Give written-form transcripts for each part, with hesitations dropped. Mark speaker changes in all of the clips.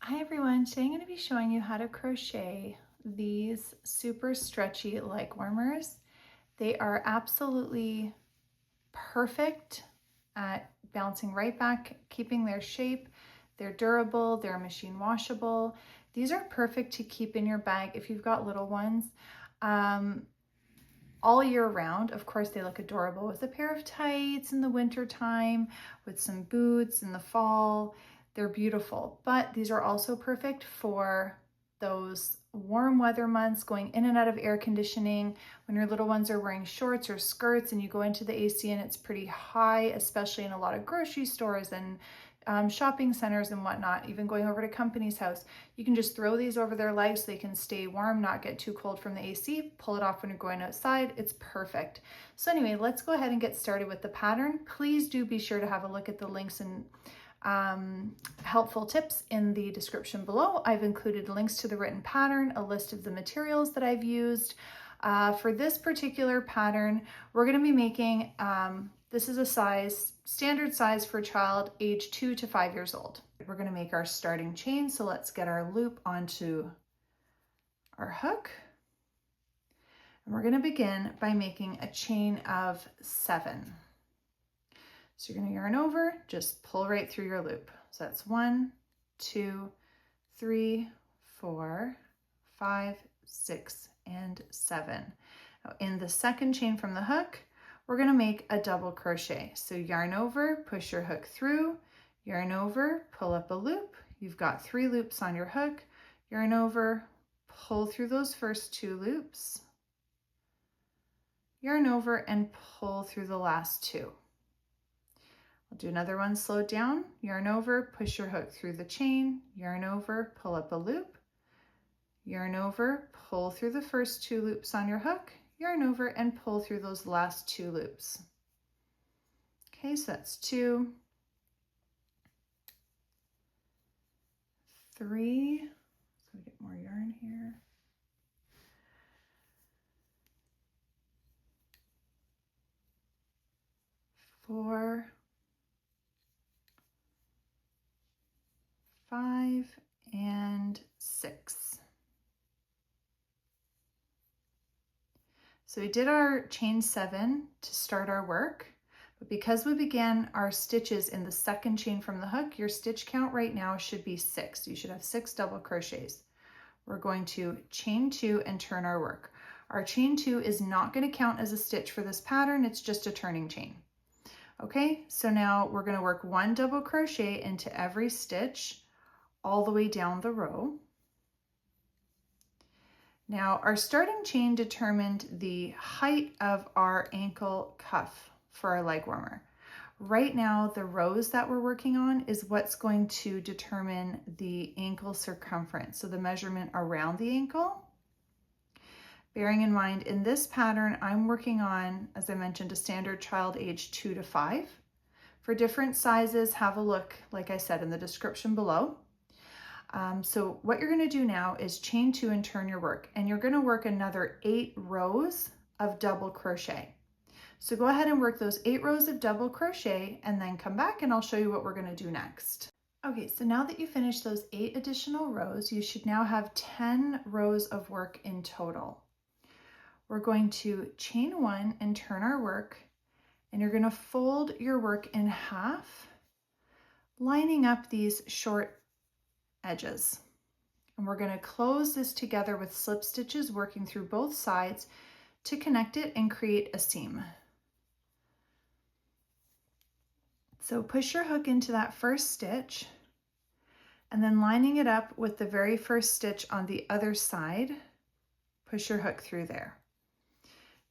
Speaker 1: Hi everyone, today I'm going to be showing you how to crochet these super stretchy leg warmers. They are absolutely perfect at bouncing right back, keeping their shape. They're durable, they're machine washable. These are perfect to keep in your bag if you've got little ones. All year round. Of course, they look adorable with a pair of tights in the winter time, with some boots in the fall. They're beautiful, but these are also perfect for those warm weather months, going in and out of air conditioning, when your little ones are wearing shorts or skirts and you go into the AC and it's pretty high, especially in a lot of grocery stores and shopping centers and whatnot, even going over to company's house. You can just throw these over their legs so they can stay warm, not get too cold from the AC, pull it off when you're going outside. It's perfect. So anyway, let's go ahead and get started with the pattern. Please do be sure to have a look at the links and helpful tips in the description below. I've included links to the written pattern, a list of the materials that I've used. For this particular pattern, we're going to be making, this is a standard size for a child age 2 to 5 years old. We're going to make our starting chain, so let's get our loop onto our hook. And we're going to begin by making a chain of 7. So you're going to yarn over, just pull right through your loop. So that's 1, 2, 3, 4, 5, 6, and 7. Now in the second chain from the hook, we're going to make a double crochet. So yarn over, push your hook through, yarn over, pull up a loop. You've got 3 loops on your hook, yarn over, pull through those first 2 loops, yarn over, and pull through the last 2. I'll do another one slowed down, yarn over, push your hook through the chain, yarn over, pull up a loop, yarn over, pull through the first 2 loops on your hook, yarn over, and pull through those last 2 loops. Okay, so that's 2, 3, so we get more yarn here, 4, 5, and 6. So we did our chain 7 to start our work, but because we began our stitches in the second chain from the hook, your stitch count right now should be 6. You should have 6 double crochets. We're going to chain 2 and turn our work. Our chain 2 is not going to count as a stitch for this pattern, it's just a turning chain. Okay, so now we're going to work 1 double crochet into every stitch all the way down the row. Now our starting chain determined the height of our ankle cuff for our leg warmer. Right now, the rows that we're working on is what's going to determine the ankle circumference, so the measurement around the ankle. Bearing in mind, in this pattern, I'm working on, as I mentioned, a standard child age 2 to 5. For different sizes, have a look, like I said, in the description below. So what you're going to do now is chain 2 and turn your work, and you're going to work another 8 rows of double crochet. So go ahead and work those 8 rows of double crochet and then come back and I'll show you what we're going to do next. Okay, so now that you finished those 8 additional rows, you should now have 10 rows of work in total. We're going to chain 1 and turn our work, and you're going to fold your work in half, lining up these short edges. And we're going to close this together with slip stitches working through both sides to connect it and create a seam. So push your hook into that first stitch and then lining it up with the very first stitch on the other side, push your hook through there.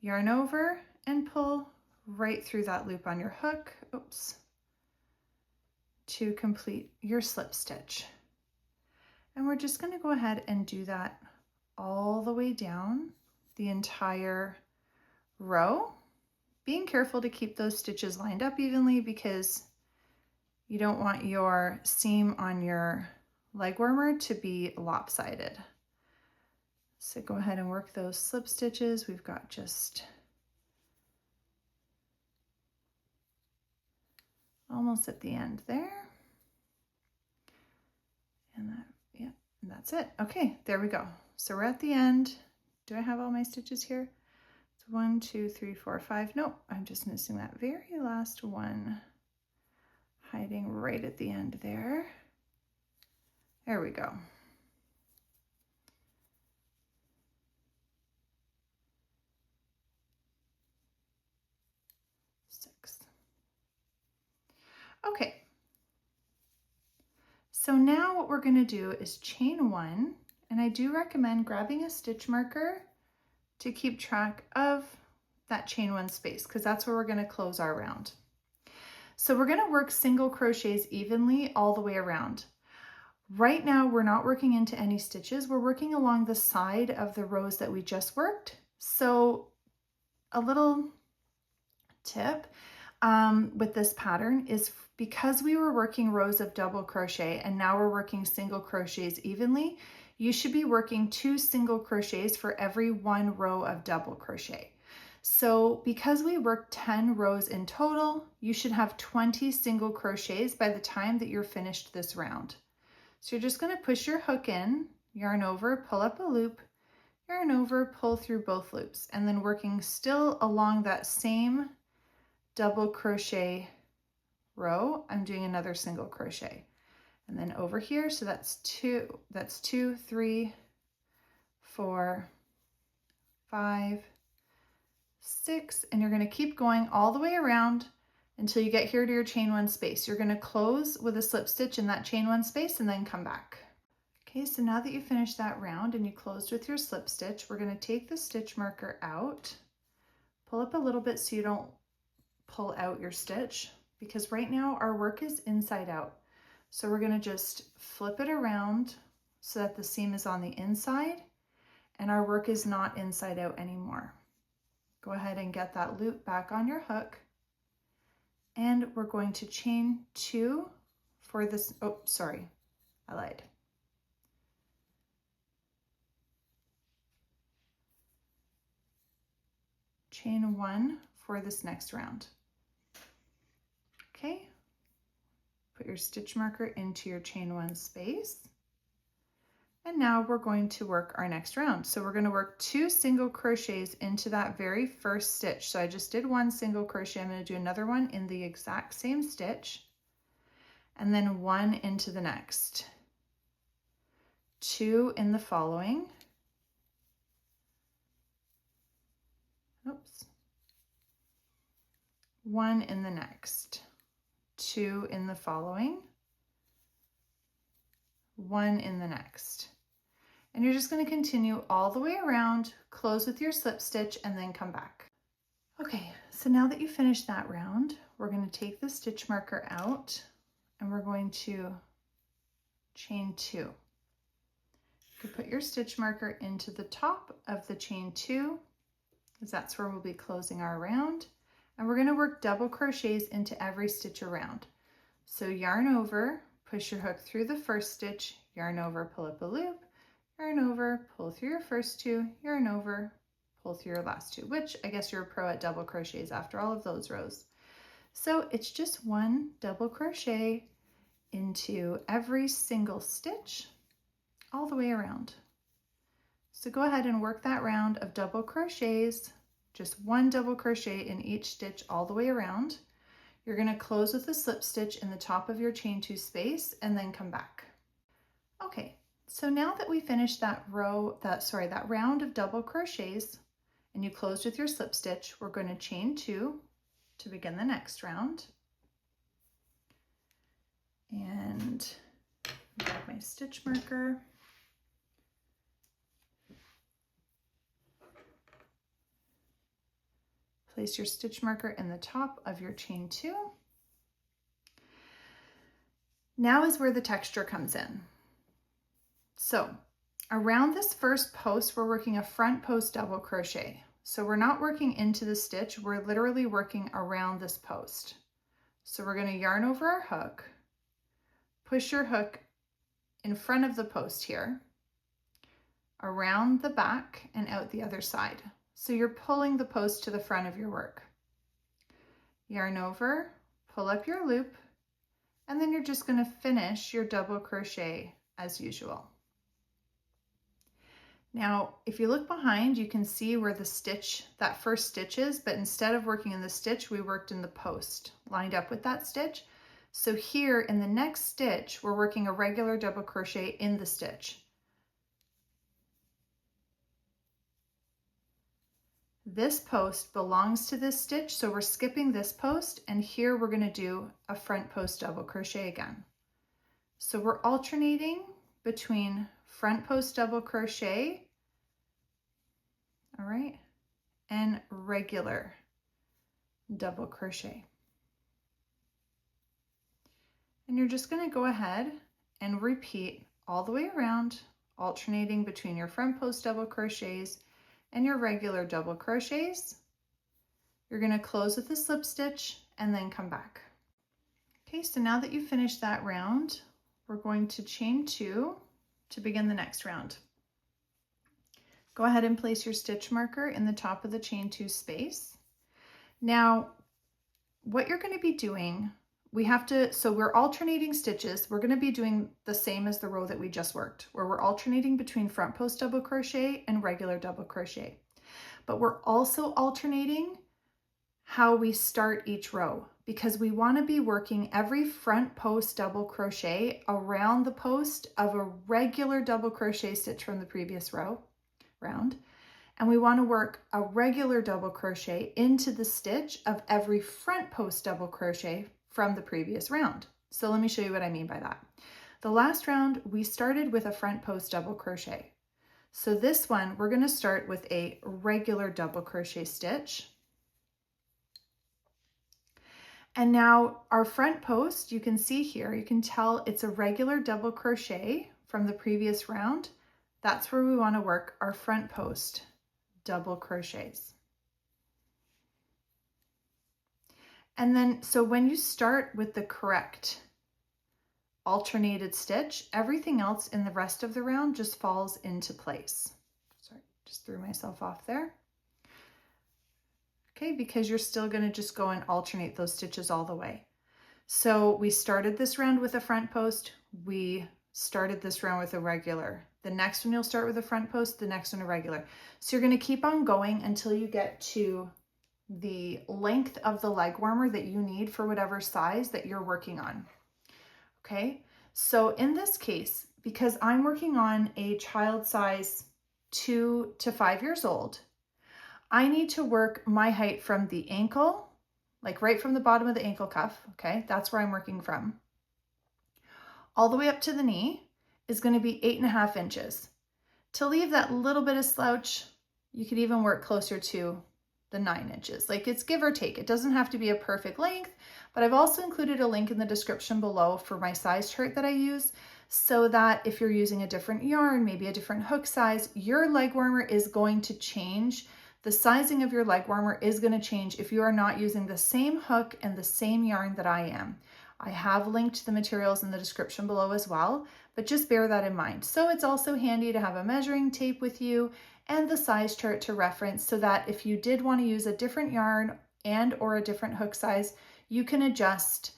Speaker 1: Yarn over and pull right through that loop on your hook, to complete your slip stitch. And we're just going to go ahead and do that all the way down the entire row, being careful to keep those stitches lined up evenly because you don't want your seam on your leg warmer to be lopsided. So go ahead and work those slip stitches. We've got just almost at the end there. And that And that's it. Okay, there we go. So we're at the end. Do I have all my stitches here? So 1, 2, 3, 4, 5. Nope, I'm just missing that very last one, hiding right at the end there. There we go. Okay, so now what we're going to do is chain 1, and I do recommend grabbing a stitch marker to keep track of that chain 1 space, because that's where we're going to close our round. So we're going to work single crochets evenly all the way around. Right now we're not working into any stitches, we're working along the side of the rows that we just worked. So a little tip with this pattern is, because we were working rows of double crochet and now we're working single crochets evenly, you should be working 2 single crochets for every 1 row of double crochet. So because we worked 10 rows in total, you should have 20 single crochets by the time that you're finished this round. So you're just going to push your hook in, yarn over, pull up a loop, yarn over, pull through both loops, and then working still along that same double crochet row, I'm doing another single crochet, and then over here, so that's 2, 3, 4, 5, 6, and you're going to keep going all the way around until you get here to your chain 1 space. You're going to close with a slip stitch in that chain 1 space and then come back. Okay, so now that you finished that round and you closed with your slip stitch, we're going to take the stitch marker out, pull up a little bit so you don't pull out your stitch, because right now our work is inside out. So we're going to just flip it around so that the seam is on the inside and our work is not inside out anymore. Go ahead and get that loop back on your hook, and we're going to chain 2 for this. Oh, sorry, I lied. Chain 1 for this next round. Okay, put your stitch marker into your chain 1 space. And now we're going to work our next round. So we're going to work 2 single crochets into that very first stitch. So I just did 1 single crochet. I'm going to do another one in the exact same stitch, and then 1 into the next, 2 in the following, oops, 1 in the next, 2 in the following, 1 in the next. And you're just going to continue all the way around, close with your slip stitch, and then come back. Okay, so now that you finished that round, we're going to take the stitch marker out and we're going to chain 2. You put your stitch marker into the top of the chain 2, because that's where we'll be closing our round. And we're going to work double crochets into every stitch around. So yarn over, push your hook through the first stitch, yarn over, pull up a loop, yarn over, pull through your first 2, yarn over, pull through your last 2, which I guess you're a pro at double crochets after all of those rows. So it's just 1 double crochet into every single stitch all the way around. So go ahead and work that round of double crochets, just 1 double crochet in each stitch all the way around. You're going to close with a slip stitch in the top of your chain 2 space and then come back. Okay, so now that we finished that round of double crochets and you closed with your slip stitch, we're going to chain 2 to begin the next round. And grab my stitch marker. Place your stitch marker in the top of your chain 2. Now is where the texture comes in. So around this first post, we're working a front post double crochet. So we're not working into the stitch, we're literally working around this post. So we're going to yarn over our hook, push your hook in front of the post here, around the back and out the other side. So you're pulling the post to the front of your work. Yarn over, pull up your loop, and then you're just going to finish your double crochet as usual. Now, if you look behind, you can see where the stitch, that first stitch is, but instead of working in the stitch, we worked in the post, lined up with that stitch. So here in the next stitch, we're working a regular double crochet in the stitch. This post belongs to this stitch, so we're skipping this post, and here we're going to do a front post double crochet again. So we're alternating between front post double crochet, all right, and regular double crochet. And you're just going to go ahead and repeat all the way around, alternating between your front post double crochets and your regular double crochets. You're going to close with a slip stitch and then come back. Okay, so now that you've finished that round, we're going to chain 2 to begin the next round. Go ahead and place your stitch marker in the top of the chain 2 space. Now, what you're going to be doing, so we're alternating stitches. We're going to be doing the same as the row that we just worked, where we're alternating between front post double crochet and regular double crochet. But we're also alternating how we start each row, because we want to be working every front post double crochet around the post of a regular double crochet stitch from the previous round. And we want to work a regular double crochet into the stitch of every front post double crochet from the previous round. So let me show you what I mean by that. The last round, we started with a front post double crochet. So this one, we're going to start with a regular double crochet stitch. And now our front post, you can see here, you can tell it's a regular double crochet from the previous round. That's where we want to work our front post double crochets. And then, so when you start with the correct alternated stitch, everything else in the rest of the round just falls into place. Sorry, just threw myself off there. Okay, because you're still going to just go and alternate those stitches all the way. So we started this round with a front post, we started this round with a regular. The next one you'll start with a front post, the next one a regular. So you're going to keep on going until you get to the length of the leg warmer that you need for whatever size that you're working on. Okay, so in this case, because I'm working on a child size 2 to 5 years old, I need to work my height from the ankle, like right from the bottom of the ankle cuff, okay, that's where I'm working from, all the way up to the knee is going to be 8.5 inches. To leave that little bit of slouch, you could even work closer to the 9 inches. Like, it's give or take. It doesn't have to be a perfect length, but I've also included a link in the description below for my size chart that I use, so that if you're using a different yarn, maybe a different hook size, your leg warmer is going to change. The sizing of your leg warmer is going to change if you are not using the same hook and the same yarn that I am. I have linked the materials in the description below as well, but just bear that in mind. So it's also handy to have a measuring tape with you and the size chart to reference, so that if you did want to use a different yarn and or a different hook size, you can adjust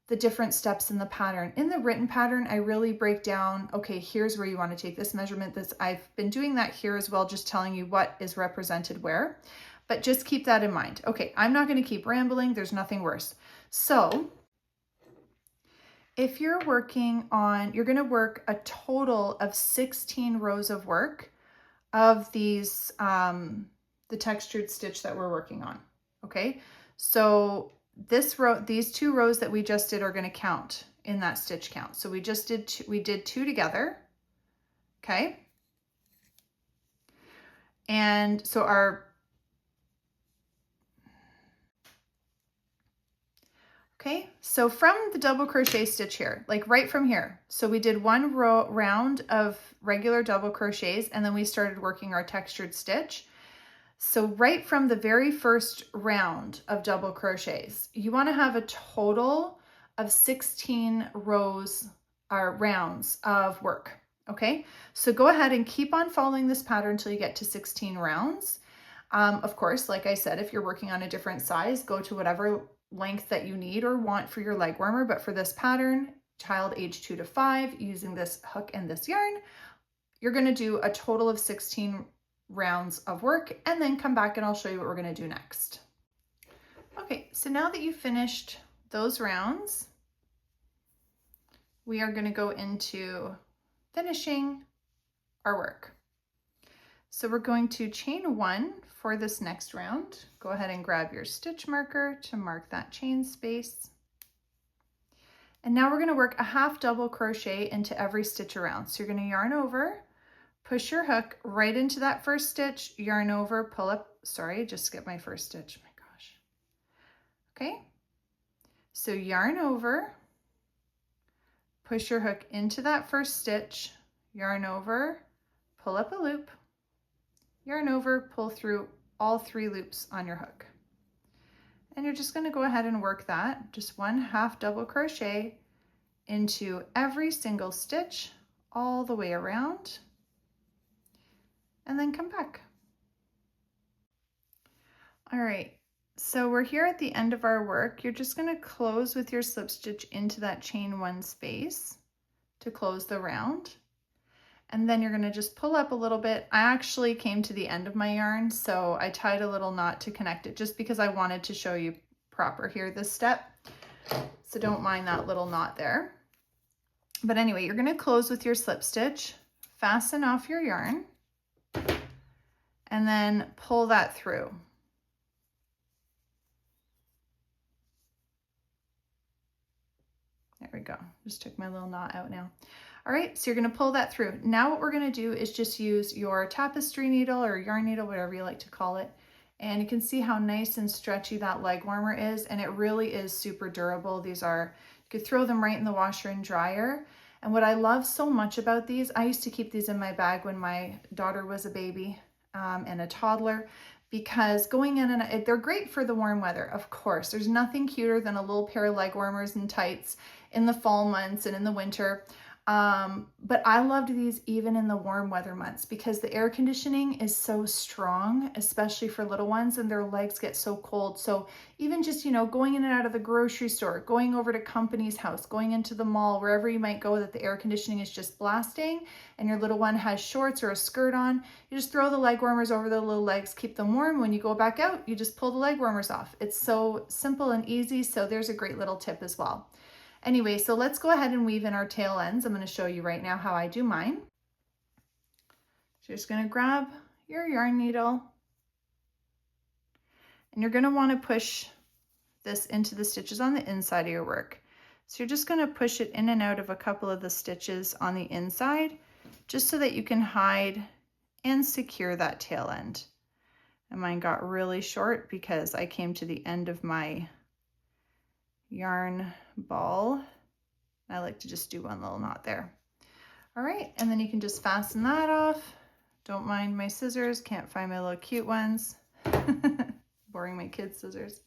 Speaker 1: the different steps in the pattern. In the written pattern, I really break down, okay, here's where you want to take this measurement. I've been doing that here as well, just telling you what is represented where, but just keep that in mind. Okay, I'm not going to keep rambling. There's nothing worse. So if you're working on, you're going to work a total of 16 rows of work of these, the textured stitch that we're working on. Okay, so this row, these 2 rows that we just did are going to count in that stitch count. So we just did we did 2 together. Okay, and so so from the double crochet stitch here, like right from here, so we did 1 round of regular double crochets, and then we started working our textured stitch. So right from the very first round of double crochets, you want to have a total of 16 rows or rounds of work. Okay, so go ahead and keep on following this pattern until you get to 16 rounds. Of course, like I said, if you're working on a different size, go to whatever length that you need or want for your leg warmer. But for this pattern, child age 2 to 5, using this hook and this yarn, you're gonna do a total of 16 rounds of work, and then come back and I'll show you what we're gonna do next. Okay, so now that you've finished those rounds, we are gonna go into finishing our work. So we're going to chain 1 for this next round. Go ahead and grab your stitch marker to mark that chain space. And now we're going to work a half double crochet into every stitch around. So you're going to yarn over, push your hook right into that first stitch, yarn over, pull up, sorry, just skipped my first stitch, my gosh. Okay, so yarn over, push your hook into that first stitch, yarn over, pull up a loop, yarn over, pull through all 3 loops on your hook. And you're just going to go ahead and work that, just 1 half double crochet into every single stitch all the way around, and then come back. All right, so we're here at the end of our work. You're just going to close with your slip stitch into that chain 1 space to close the round. And then you're gonna just pull up a little bit. I actually came to the end of my yarn, so I tied a little knot to connect it just because I wanted to show you proper here this step. So don't mind that little knot there. But anyway, you're gonna close with your slip stitch, fasten off your yarn, and then pull that through. There we go. Just took my little knot out now. All right, so you're gonna pull that through. Now what we're gonna do is just use your tapestry needle or yarn needle, whatever you like to call it. And you can see how nice and stretchy that leg warmer is, and it really is super durable. These are, you could throw them right in the washer and dryer. And what I love so much about these, I used to keep these in my bag when my daughter was a baby and a toddler, because going in and they're great for the warm weather, of course. There's nothing cuter than a little pair of leg warmers and tights in the fall months and in the winter. But I loved these even in the warm weather months because the air conditioning is so strong, especially for little ones, and their legs get so cold. So even just, you know, going in and out of the grocery store, going over to company's house, going into the mall, wherever you might go that the air conditioning is just blasting and your little one has shorts or a skirt on, you just throw the leg warmers over the little legs, keep them warm. When you go back out, you just pull the leg warmers off. It's so simple and easy. So there's a great little tip as well. Anyway, so let's go ahead and weave in our tail ends. I'm going to show you right now how I do mine. So you're just going to grab your yarn needle and you're going to want to push this into the stitches on the inside of your work. So you're just going to push it in and out of a couple of the stitches on the inside just so that you can hide and secure that tail end. And mine got really short because I came to the end of my yarn ball. I like to just do one little knot there. All right, and then you can just fasten that off. Don't mind my scissors, can't find my little cute ones. Boring my kids' scissors.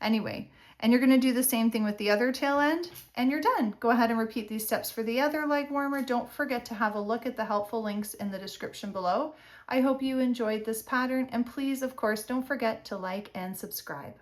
Speaker 1: Anyway, and you're gonna do the same thing with the other tail end and you're done. Go ahead and repeat these steps for the other leg warmer. Don't forget to have a look at the helpful links in the description below. I hope you enjoyed this pattern, and please, of course, don't forget to like and subscribe.